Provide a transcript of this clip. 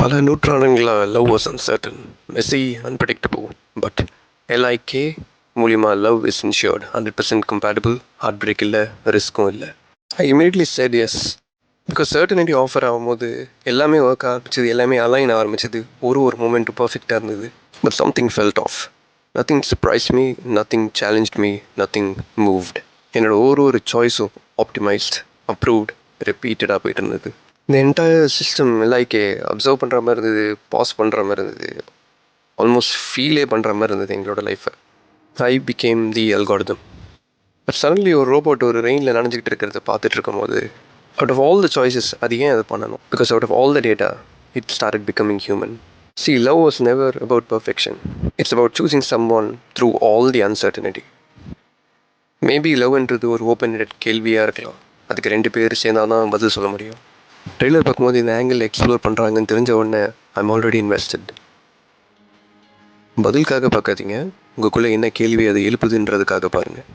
பல நூற்றாண்டுகளாக love was uncertain, messy, unpredictable. But LIC மூலிமா love is insured, 100% compatible, heart break இல்லை, ரிஸ்க்கும் இல்லை. I immediately said yes. Because certainty offer ஆகும்போது எல்லாமே ஒர்க் ஆரம்பிச்சது, எல்லாமே அலைன் ஆரம்பிச்சது, ஒரு மூமெண்ட்டும் பர்ஃபெக்டாக இருந்தது. But something felt off. Nothing surprise me, nothing challenge me, nothing moved. என்னோட ஒரு சாய்ஸும் ஆப்டிமைஸ்ட், அப்ரூவ்ட், ரிப்பீட்டடாக போயிட்டு இருந்தது. இந்த என்டையர் சிஸ்டம் லைக் அப்சர்வ் பண்ணுற மாதிரி இருந்தது, பாஸ் பண்ணுற மாதிரி இருந்தது, ஆல்மோஸ்ட் ஃபீலே பண்ணுற மாதிரி இருந்தது எங்களோட லைஃப்பை. I became the algorithm. But suddenly ஒரு ரோபோட் ஒரு ரெயினில் நனைஞ்சிக்கிட்டு இருக்கிறத பார்த்துட்டு இருக்கும் போது, out of all the choices அது ஏன் அதை பண்ணணும்? Because out of all the data it started becoming human. See, love was never about perfection. It's about choosing someone through all the uncertainty. Maybe லவ்ன்றது ஒரு ஓப்பன் கேள்வியாக இருக்கலாம். அதுக்கு 2 பேர் சேர்ந்தால் தான் பதில் சொல்ல முடியும். ட்ரெய்லர் பார்க்கும்போது இந்த ஆங்கிள் எக்ஸ்ப்ளோர் பண்ணுறாங்கன்னு தெரிஞ்ச உடனே ஐம் ஆல்ரெடி இன்வெஸ்டட். பதிலுக்காக பார்க்காதீங்க, உங்களுக்குள்ளே என்ன கேள்வி அது எழுப்புதுன்றதுக்காக பாருங்கள்.